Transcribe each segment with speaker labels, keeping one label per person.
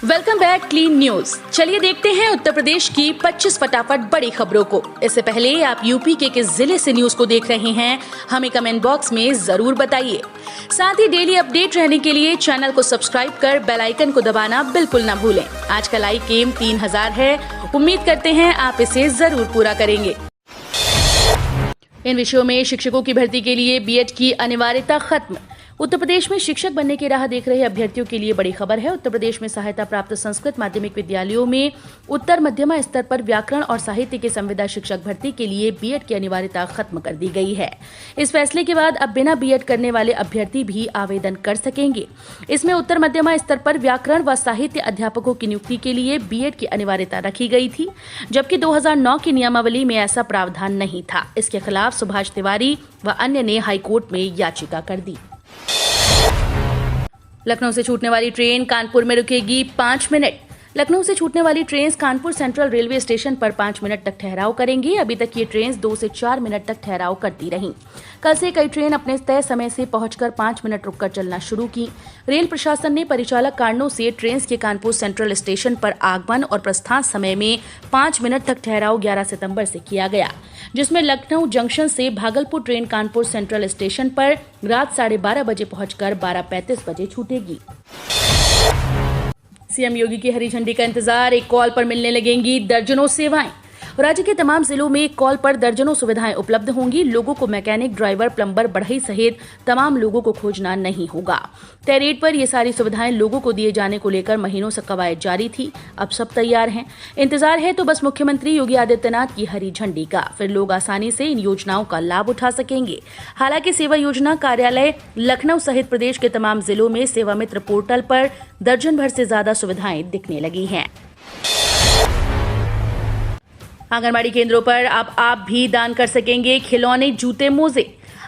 Speaker 1: Welcome back clean news. चलिए देखते हैं उत्तर प्रदेश की 25 फटाफट बड़ी खबरों को। इससे पहले आप यूपी के किस जिले से न्यूज को देख रहे हैं, हमें कमेंट बॉक्स में जरूर बताइए। साथ ही डेली अपडेट रहने के लिए चैनल को सब्सक्राइब कर बेल आइकन को दबाना बिल्कुल न भूलें। आज का लाइक एम 3000 है, उम्मीद करते हैं आप इसे जरूर पूरा करेंगे। इन विषयों में शिक्षकों की भर्ती के लिए बीएड की अनिवार्यता खत्म। उत्तर प्रदेश में शिक्षक बनने की राह देख रहे अभ्यर्थियों के लिए बड़ी खबर है। उत्तर प्रदेश में सहायता प्राप्त संस्कृत माध्यमिक विद्यालयों में उत्तर मध्यमा स्तर पर व्याकरण और साहित्य के संविदा शिक्षक भर्ती के लिए बीएड की अनिवार्यता खत्म कर दी गई है। इस फैसले के बाद अब बिना बीएड करने वाले अभ्यर्थी भी आवेदन कर सकेंगे। इसमें उत्तर मध्यमा स्तर पर व्याकरण व साहित्य अध्यापकों की नियुक्ति के लिए बीएड की अनिवार्यता रखी गई थी, जबकि 2009 की नियमावली में ऐसा प्रावधान नहीं था। इसके खिलाफ सुभाष तिवारी व अन्य ने हाईकोर्ट में याचिका कर दी। लखनऊ से छूटने वाली ट्रेन कानपुर में रुकेगी 5 मिनट। लखनऊ से छूटने वाली train Kanpur central railway station पर 5 मिनट तक ठहराव करेंगी। अभी तक ये ट्रेन 2 से 4 मिनट तक ठहराव करती रहीं। कल से कई ट्रेन अपने तय समय से पहुंचकर 5 मिनट रुककर चलना शुरू की। रेल प्रशासन ने परिचालक कारणों से ट्रेन के कानपुर सेंट्रल स्टेशन पर आगमन और प्रस्थान समय में 5 मिनट तक ठहराव 11 सितंबर से किया गया, जिसमें लखनऊ जंक्शन से Bhagalpur train Kanpur central station पर रात 12:30 बजे पहुंचकर 12:35 बजे छूटेगी। सीएम योगी की हरी झंडी का इंतजार, एक कॉल पर मिलने लगेंगी दर्जनों सेवाएं। राज्य के तमाम जिलों में एक कॉल पर दर्जनों सुविधाएं उपलब्ध होंगी। लोगों को मैकेनिक, ड्राइवर, प्लम्बर, बढ़ई सहित तमाम लोगों को खोजना नहीं होगा। तय रेट पर ये सारी सुविधाएं लोगों को दिए जाने को लेकर महीनों से कवायद जारी थी। अब सब तैयार हैं। इंतजार है तो बस मुख्यमंत्री योगी आदित्यनाथ की हरी झंडी का। फिर लोग आसानी से इन योजनाओं का लाभ उठा सकेंगे। हालांकि सेवा योजना कार्यालय लखनऊ सहित प्रदेश के तमाम जिलों में सेवा मित्र पोर्टल पर दर्जन भर से ज्यादा सुविधाएं दिखने लगी हैं। आंगनबाड़ी केंद्रों पर अब आप भी दान कर सकेंगे खिलौने, जूते, मोजे।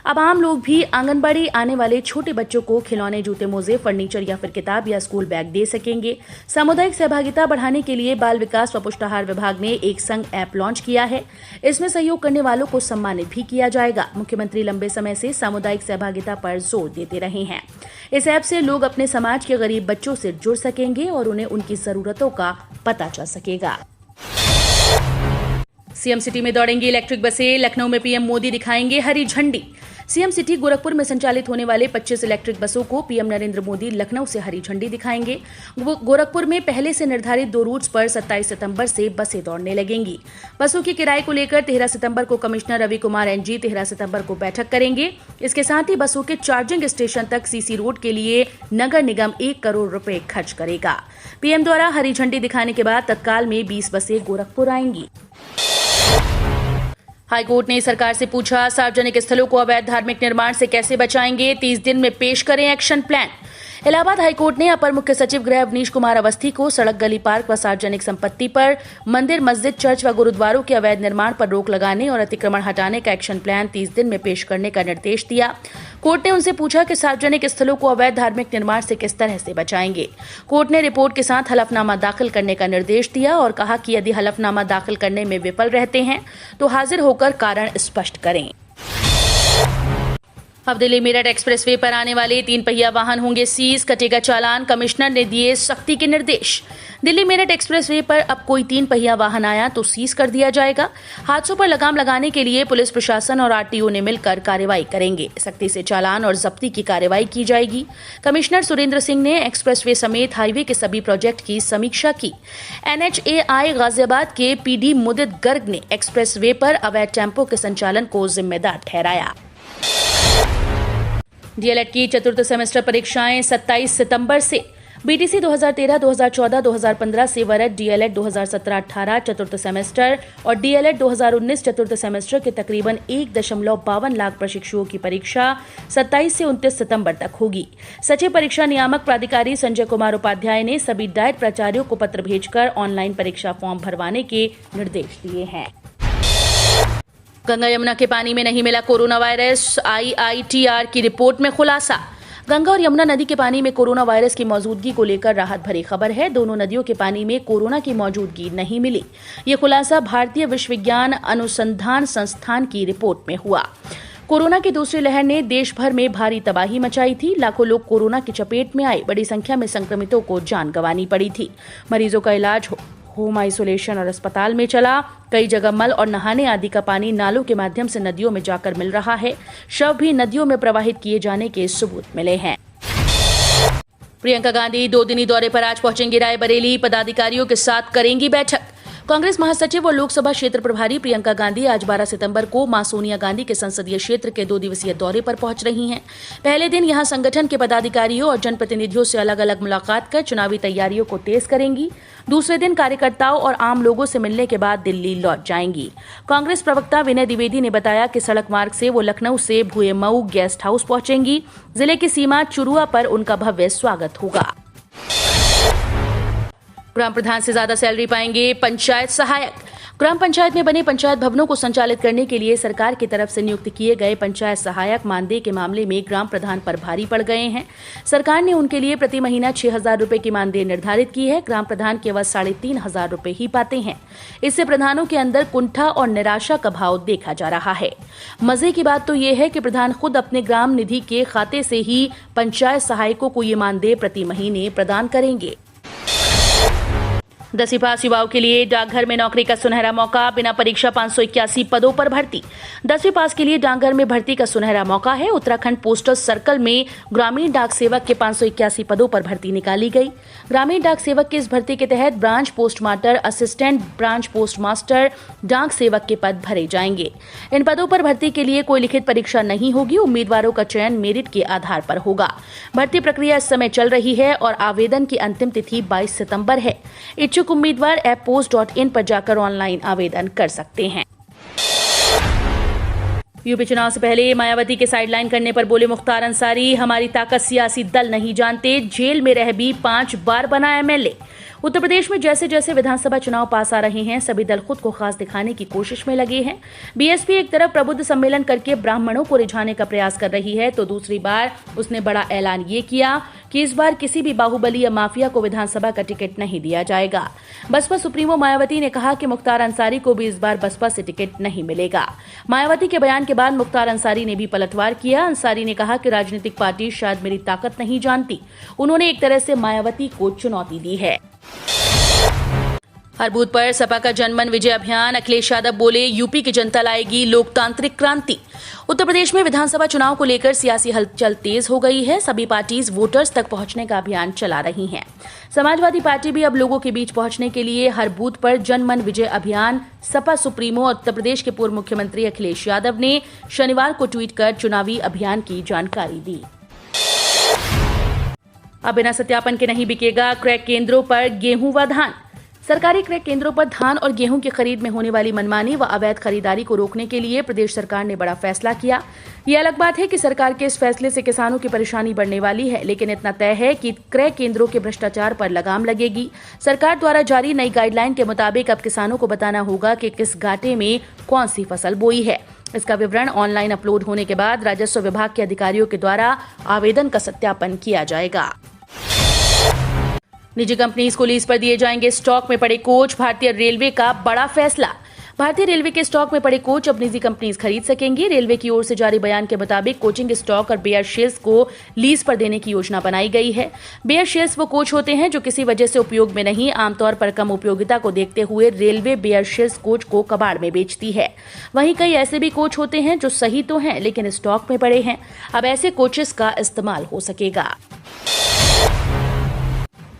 Speaker 1: अब आम लोग भी आंगनबाड़ी आने वाले छोटे बच्चों को खिलौने, जूते, मोजे, फर्नीचर या फिर किताब या स्कूल बैग दे सकेंगे। सामुदायिक सहभागिता बढ़ाने के लिए बाल विकास व पुष्टाहार विभाग ने एक संग ऐप लॉन्च किया है। इसमें सहयोग करने वालों को सम्मानित भी किया जाएगा। मुख्यमंत्री लंबे समय से सामुदायिक सहभागिता पर जोर देते रहे हैं। इस ऐप से लोग अपने समाज के गरीब बच्चों से जुड़ सकेंगे और उन्हें उनकी जरूरतों का पता चल सकेगा। सीएम सिटी में दौड़ेंगी इलेक्ट्रिक बसें। लखनऊ में पीएम मोदी दिखाएंगे हरी झंडी। सीएम सिटी गोरखपुर में संचालित होने वाले 25 इलेक्ट्रिक बसों को पीएम नरेंद्र मोदी लखनऊ से हरी झंडी दिखाएंगे। गोरखपुर में पहले से निर्धारित 2 रूट्स पर 27 सितंबर से बसें दौड़ने लगेंगी। बसों की किराए को लेकर 13 सितंबर को कमिश्नर रवि कुमार एनजी 13 सितंबर को बैठक करेंगे। इसके साथ ही बसों के चार्जिंग स्टेशन तक सीसी रोड के लिए नगर निगम 1 करोड़ रुपए खर्च करेगा। पीएम द्वारा हरी झंडी दिखाने के बाद तत्काल में 20 बसें गोरखपुर आएंगी। हाईकोर्ट ने सरकार से पूछा, सार्वजनिक स्थलों को अवैध धार्मिक निर्माण से कैसे बचाएंगे, 30 दिन में पेश करें एक्शन प्लान। इलाहाबाद हाईकोर्ट ने अपर मुख्य सचिव गृह अवनीश कुमार अवस्थी को सड़क, गली, पार्क व सार्वजनिक संपत्ति पर मंदिर, मस्जिद, चर्च व गुरुद्वारों के अवैध निर्माण पर रोक लगाने और अतिक्रमण हटाने का एक्शन प्लान 30 दिन में पेश करने का निर्देश दिया। कोर्ट ने उनसे पूछा कि सार्वजनिक स्थलों को अवैध धार्मिक निर्माण से किस तरह से बचाएंगे। कोर्ट ने रिपोर्ट के साथ हलफनामा दाखिल करने का निर्देश दिया और कहा कि यदि हलफनामा दाखिल करने में विफल रहते हैं तो हाजिर होकर कारण स्पष्ट करें। अब दिल्ली मेरठ एक्सप्रेसवे पर आने वाले 3 पहिया वाहन होंगे सीज, कटेगा चालान। कमिश्नर ने दिए सख्ती के निर्देश। दिल्ली मेरठ एक्सप्रेसवे पर अब कोई 3 पहिया वाहन आया तो सीज कर दिया जाएगा। हादसों पर लगाम लगाने के लिए पुलिस प्रशासन और आरटीओ ने मिलकर कार्रवाई करेंगे। सख्ती से चालान और जब्ती की कार्रवाई की जाएगी। कमिश्नर सुरेंद्र सिंह ने एक्सप्रेसवे समेत हाईवे के सभी प्रोजेक्ट की समीक्षा की। एनएचएआई गाजियाबाद के पीडी मुदित गर्ग ने एक्सप्रेसवे पर अवैध टेम्पो के संचालन को जिम्मेदार ठहराया। डीएलएड की चतुर्थ सेमेस्टर परीक्षाएं 27 सितंबर से। बीटीसी 2013, 2014, 2015 से वरद डीएलएड 2017-18 चतुर्थ सेमेस्टर और डीएलएड 2019 चतुर्थ सेमेस्टर के तकरीबन 1.52 लाख प्रशिक्षुओं की परीक्षा 27 से 29 सितंबर तक होगी। सचिव परीक्षा नियामक प्राधिकारी संजय कुमार उपाध्याय ने सभी डायट प्राचार्यों को पत्र भेजकर ऑनलाइन परीक्षा फॉर्म भरवाने के निर्देश दिए हैं। गंगा यमुना के पानी में नहीं मिला कोरोना वायरस, आईआईटीआर की रिपोर्ट में खुलासा। गंगा और यमुना नदी के पानी में कोरोना वायरस की मौजूदगी को लेकर राहत भरी खबर है। दोनों नदियों के पानी में कोरोना की मौजूदगी नहीं मिली। ये खुलासा भारतीय विश्वविज्ञान अनुसंधान संस्थान की रिपोर्ट में हुआ। कोरोना की दूसरी लहर ने देश भर में भारी तबाही मचाई थी। लाखों लोग कोरोना की चपेट में आए। बड़ी संख्या में संक्रमितों को जान गंवानी पड़ी थी। मरीजों का इलाज होम आइसोलेशन और अस्पताल में चला। कई जगह मल और नहाने आदि का पानी नालों के माध्यम से नदियों में जाकर मिल रहा है। शव भी नदियों में प्रवाहित किए जाने के सबूत मिले हैं। प्रियंका गांधी 2 दिनी दौरे पर आज पहुंचेंगी रायबरेली। पदाधिकारियों के साथ करेंगी बैठक। कांग्रेस महासचिव और लोकसभा क्षेत्र प्रभारी प्रियंका गांधी आज 12 सितंबर को मां सोनिया गांधी के संसदीय क्षेत्र के 2 दिवसीय दौरे पर पहुंच रही हैं। पहले दिन यहां संगठन के पदाधिकारियों और जनप्रतिनिधियों से अलग अलग मुलाकात कर चुनावी तैयारियों को तेज करेंगी। दूसरे दिन कार्यकर्ताओं और आम लोगों से मिलने के बाद दिल्ली लौट जाएंगी। कांग्रेस प्रवक्ता विनय द्विवेदी ने बताया कि सड़क मार्ग से वो लखनऊ से भुएमऊ गेस्ट हाउस पहुंचेंगी। जिले की सीमा चुरुआ पर उनका भव्य स्वागत होगा। ग्राम प्रधान से ज्यादा सैलरी पाएंगे पंचायत सहायक। ग्राम पंचायत में बने पंचायत भवनों को संचालित करने के लिए सरकार की तरफ से नियुक्त किए गए पंचायत सहायक मानदेय के मामले में ग्राम प्रधान पर भारी पड़ गए हैं। सरकार ने उनके लिए प्रति महीना 6,000 रुपए की मानदेय निर्धारित की है। ग्राम प्रधान केवल 3,500 रुपए ही पाते हैं। इससे प्रधानों के अंदर कुंठा और निराशा का भाव देखा जा रहा है। मजे की बात तो ये है कि प्रधान खुद अपने ग्राम निधि के खाते से ही पंचायत सहायकों को ये मानदेय प्रति महीने प्रदान करेंगे। 10वीं पास युवाओं के लिए डाकघर में नौकरी का सुनहरा मौका। बिना परीक्षा 581 पदों पर भर्ती। 10वीं पास के लिए डाकघर में भर्ती का सुनहरा मौका है। उत्तराखंड पोस्टल सर्कल में ग्रामीण डाक सेवक के 581 पदों पर भर्ती निकाली गई। ग्रामीण डाक सेवक की इस भर्ती के तहत branch postmaster, assistant branch postmaster, डाक सेवक के पद भरे जाएंगे। इन पदों पर भर्ती के लिए कोई लिखित परीक्षा नहीं होगी। उम्मीदवारों का चयन मेरिट के आधार पर होगा। भर्ती प्रक्रिया इस समय चल रही है और आवेदन की अंतिम तिथि 22 सितंबर है। इच्छुक उम्मीदवार apppost.in पर जाकर ऑनलाइन आवेदन कर सकते हैं। यूपी चुनाव से पहले मायावती के साइडलाइन करने पर बोले मुख्तार अंसारी, हमारी ताकत सियासी दल नहीं जानते। जेल में रह भी 5 बार बना एमएलए। उत्तर प्रदेश में जैसे जैसे विधानसभा चुनाव पास आ रहे हैं, सभी दल खुद को खास दिखाने की कोशिश में लगे हैं। बीएसपी एक तरफ प्रबुद्ध सम्मेलन करके ब्राह्मणों को रिझाने का प्रयास कर रही है, तो दूसरी बार उसने बड़ा ऐलान ये किया कि इस बार किसी भी बाहुबली या माफिया को विधानसभा का टिकट नहीं दिया जाएगा। बसपा सुप्रीमो मायावती ने कहा कि मुख्तार अंसारी को भी इस बार बसपा से टिकट नहीं मिलेगा। मायावती के बयान के बाद मुख्तार अंसारी ने भी पलटवार किया। अंसारी ने कहा कि राजनीतिक पार्टी शायद मेरी ताकत नहीं जानती। उन्होंने एक तरह से मायावती को चुनौती दी है। हर बूथ पर सपा का जनमन विजय अभियान। अखिलेश यादव बोले, यूपी की जनता लाएगी लोकतांत्रिक क्रांति। उत्तर प्रदेश में विधानसभा चुनाव को लेकर सियासी हलचल तेज हो गई है। सभी पार्टीज वोटर्स तक पहुंचने का अभियान चला रही हैं। समाजवादी पार्टी भी अब लोगों के बीच पहुंचने के लिए हर बूथ पर जनमन विजय अभियान। सपा सुप्रीमो और उत्तर प्रदेश के पूर्व मुख्यमंत्री अखिलेश यादव ने शनिवार को ट्वीट कर चुनावी अभियान की जानकारी दी। अब बिना सत्यापन के नहीं बिकेगा क्रय केंद्रों पर गेहूं व धान। सरकारी क्रय केंद्रों पर धान और गेहूं की खरीद में होने वाली मनमानी व अवैध खरीदारी को रोकने के लिए प्रदेश सरकार ने बड़ा फैसला किया। ये अलग बात है कि सरकार के इस फैसले से किसानों की परेशानी बढ़ने वाली है, लेकिन इतना तय है कि क्रय केंद्रों के भ्रष्टाचार पर लगाम लगेगी। सरकार द्वारा जारी नई गाइडलाइन के मुताबिक अब किसानों को बताना होगा कि किस घाटे में कौन सी फसल बोई है। इसका विवरण ऑनलाइन अपलोड होने के बाद राजस्व विभाग के अधिकारियों के द्वारा आवेदन का सत्यापन किया जाएगा। निजी कंपनीज को लीज पर दिए जाएंगे स्टॉक में पड़े कोच। भारतीय रेलवे का बड़ा फैसला। भारतीय रेलवे के स्टॉक में पड़े कोच अब निजी कंपनीज खरीद सकेंगी। रेलवे की ओर से जारी बयान के मुताबिक कोचिंग स्टॉक और बेयर शेल्स को लीज पर देने की योजना बनाई गई है। बेयर शेल्स वो कोच होते हैं जो किसी वजह से उपयोग में नहीं, आमतौर पर कम उपयोगिता को देखते हुए रेलवे बेयर शेल्स कोच को कबाड़ में बेचती है। वहीं कई ऐसे भी कोच होते हैं जो सही तो हैं लेकिन स्टॉक में पड़े हैं। अब ऐसे कोचेस का इस्तेमाल हो सकेगा।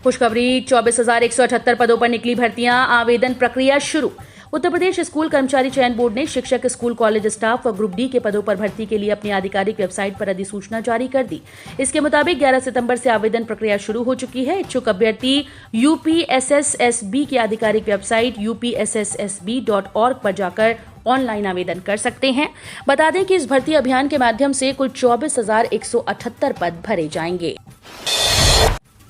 Speaker 1: खुशखबरी, 24,178 पदों पर निकली भर्तियां। आवेदन प्रक्रिया शुरू। उत्तर प्रदेश स्कूल कर्मचारी चयन बोर्ड ने शिक्षक, स्कूल कॉलेज स्टाफ व ग्रुप डी के पदों पर भर्ती के लिए अपनी आधिकारिक वेबसाइट पर अधिसूचना जारी कर दी। इसके मुताबिक 11 सितंबर से आवेदन प्रक्रिया शुरू हो चुकी है। इच्छुक अभ्यर्थी यूपीएसएसएसबी की आधिकारिक वेबसाइट upssb.org पर जाकर ऑनलाइन आवेदन कर सकते हैं। बता दें कि इस भर्ती अभियान के माध्यम से कुल 24,178 पद भरे जाएंगे।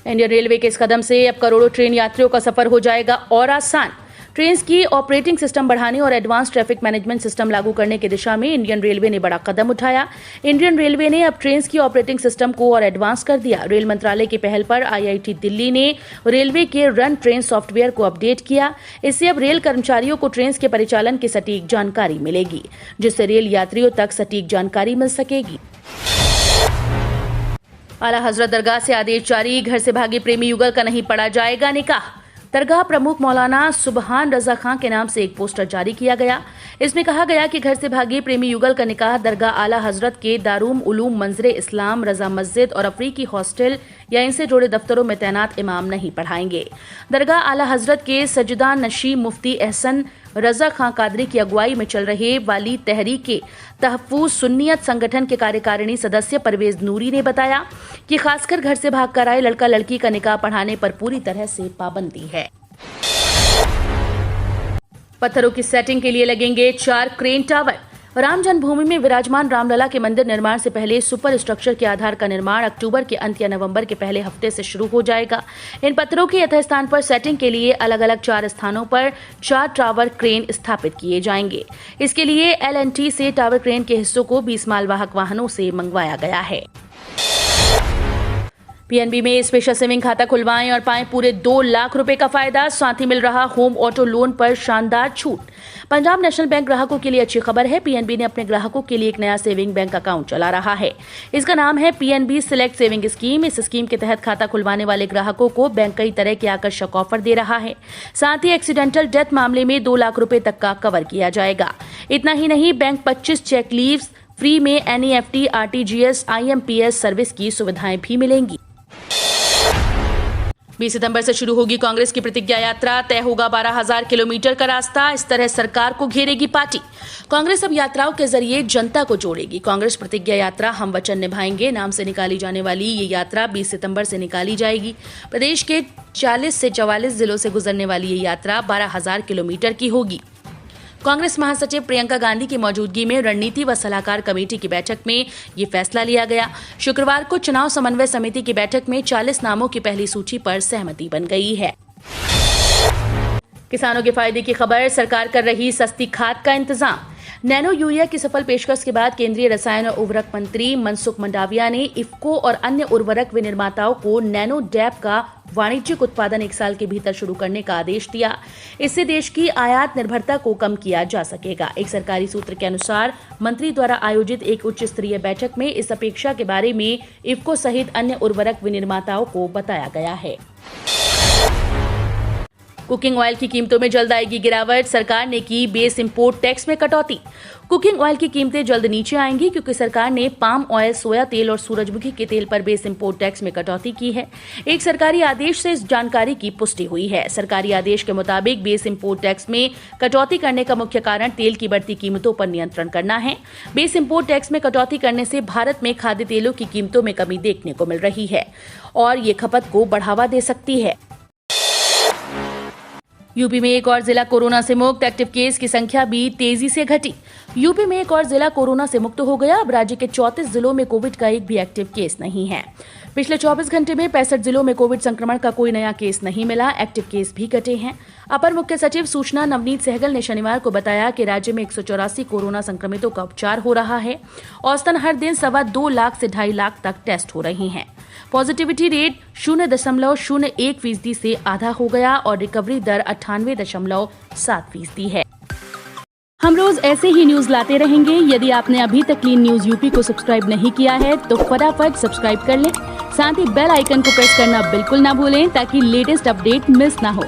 Speaker 1: इंडियन रेलवे के इस कदम से अब करोड़ों ट्रेन यात्रियों का सफर हो जाएगा और आसान। ट्रेन की ऑपरेटिंग सिस्टम बढ़ाने और एडवांस ट्रैफिक मैनेजमेंट सिस्टम लागू करने की दिशा में इंडियन रेलवे ने बड़ा कदम उठाया। इंडियन रेलवे ने अब ट्रेन की ऑपरेटिंग सिस्टम को और एडवांस कर दिया। रेल मंत्रालय की पहल पर IIT दिल्ली ने रेलवे के रन ट्रेन सॉफ्टवेयर को अपडेट किया। इससे अब रेल कर्मचारियों को ट्रेन के परिचालन की सटीक जानकारी मिलेगी, जिससे रेल यात्रियों तक सटीक जानकारी मिल सकेगी। आला हजरत दरगाह से आदेश जारी, घर से भागे प्रेमी युगल का नहीं पढ़ा जाएगा निकाह। दरगाह प्रमुख मौलाना सुबहान रजा खां के नाम से एक पोस्टर जारी किया गया। इसमें कहा गया कि घर से भागे प्रेमी युगल का निकाह दरगाह आला हजरत के दारुल उलूम मंजरे इस्लाम, रजा मस्जिद और अफ्रीकी हॉस्टल या इनसे जुड़े दफ्तरों में तैनात इमाम नहीं पढ़ाएंगे। दरगाह आला हजरत के सजदा नशी मुफ्ती एहसन रजा खां कादरी की अगुवाई में चल रहे वाली तहरीक के तहफ्फुज सुन्नियत संगठन के कार्यकारिणी सदस्य परवेज नूरी ने बताया कि खासकर घर से भागकर आए लड़का लड़की का निकाह पढ़ाने पर पूरी तरह से पाबंदी है। पत्थरों की सेटिंग के लिए लगेंगे 4 क्रेन टावर। राम जन्मभूमि में विराजमान रामलला के मंदिर निर्माण से पहले सुपर स्ट्रक्चर के आधार का निर्माण अक्टूबर के अंत या नवंबर के पहले हफ्ते से शुरू हो जाएगा। इन पत्थरों के यथास्थान पर सेटिंग के लिए अलग अलग 4 स्थानों पर 4 टावर क्रेन स्थापित किए जाएंगे। इसके लिए L&T से टावर क्रेन के हिस्सों को 20 मालवाहक वाहनों से मंगवाया गया है। PNB में स्पेशल सेविंग खाता खुलवाएं और पाएं पूरे 2 लाख रुपए का फायदा। साथ ही मिल रहा होम ऑटो लोन पर शानदार छूट। पंजाब नेशनल बैंक ग्राहकों के लिए अच्छी खबर है। PNB ने अपने ग्राहकों के लिए एक नया सेविंग बैंक अकाउंट चला रहा है। इसका नाम है PNB सिलेक्ट सेविंग स्कीम। इस स्कीम के तहत खाता खुलवाने वाले ग्राहकों को बैंक कई तरह के आकर्षक ऑफर दे रहा है। साथ ही एक्सीडेंटल डेथ मामले में 2 लाख रुपए तक का कवर किया जाएगा। इतना ही नहीं, बैंक 25 चेक लीव्स फ्री में NEFT, RTGS, IMPS सर्विस की सुविधाएं भी मिलेंगी। 20 सितंबर से शुरू होगी कांग्रेस की प्रतिज्ञा यात्रा। तय होगा 12,000 किलोमीटर का रास्ता। इस तरह सरकार को घेरेगी पार्टी। कांग्रेस अब यात्राओं के जरिए जनता को जोड़ेगी। कांग्रेस प्रतिज्ञा यात्रा हम वचन निभाएंगे नाम से निकाली जाने वाली ये यात्रा 20 सितंबर से निकाली जाएगी। प्रदेश के 40 से 44 जिलों से गुजरने वाली ये यात्रा 12,000 किलोमीटर की होगी। कांग्रेस महासचिव प्रियंका गांधी की मौजूदगी में रणनीति व सलाहकार कमेटी की बैठक में ये फैसला लिया गया। शुक्रवार को चुनाव समन्वय समिति की बैठक में 40 नामों की पहली सूची पर सहमति बन गई है। किसानों के फायदे की खबर, सरकार कर रही सस्ती खाद का इंतजाम। नैनो यूरिया की सफल पेशकश के बाद केंद्रीय रसायन और उर्वरक मंत्री मनसुख मंडाविया ने इफ्को और अन्य उर्वरक विनिर्माताओं को नैनो डैप का वाणिज्यिक उत्पादन 1 साल के भीतर शुरू करने का आदेश दिया। इससे देश की आयात निर्भरता को कम किया जा सकेगा। एक सरकारी सूत्र के अनुसार मंत्री द्वारा आयोजित एक उच्च स्तरीय बैठक में इस अपेक्षा के बारे में इफ्को सहित अन्य उर्वरक विनिर्माताओं को बताया गया है। कुकिंग ऑयल की कीमतों में जल्द आएगी गिरावट। सरकार ने की बेस इंपोर्ट टैक्स में कटौती। कुकिंग ऑयल की कीमतें जल्द नीचे आएंगी क्योंकि सरकार ने पाम ऑयल, सोया तेल और सूरजमुखी के तेल पर बेस इंपोर्ट टैक्स में कटौती की है। एक सरकारी आदेश से इस जानकारी की पुष्टि हुई है। सरकारी आदेश के मुताबिक बेस इंपोर्ट टैक्स में कटौती करने का मुख्य कारण तेल की बढ़ती कीमतों पर नियंत्रण करना है। बेस इंपोर्ट टैक्स में कटौती करने से भारत में खाद्य तेलों की कीमतों में कमी देखने को मिल रही है और ये खपत को बढ़ावा दे सकती है। यूपी में एक और जिला कोरोना से मुक्त। एक्टिव केस की संख्या भी तेजी से घटी। यूपी में एक और जिला कोरोना से मुक्त हो गया। अब राज्य के 34 जिलों में कोविड का एक भी एक्टिव केस नहीं है। पिछले 24 घंटे में 65 जिलों में कोविड संक्रमण का कोई नया केस नहीं मिला। एक्टिव केस भी घटे हैं। अपर मुख्य सचिव सूचना नवनीत सहगल ने शनिवार को बताया कि राज्य में 184 कोरोना संक्रमितों का उपचार हो रहा है। औसतन हर दिन 2.25 लाख से 2.5 लाख तक टेस्ट हो रहे हैं। पॉजिटिविटी रेट 0.01% से आधा हो गया और रिकवरी दर 98.7% है। हम रोज ऐसे ही न्यूज लाते रहेंगे। यदि आपने अभी तक क्लीन न्यूज यूपी को सब्सक्राइब नहीं किया है तो फटाफट सब्सक्राइब कर लें। साथ ही बेल आइकन को प्रेस करना बिल्कुल ना भूलें ताकि लेटेस्ट अपडेट मिस ना हो।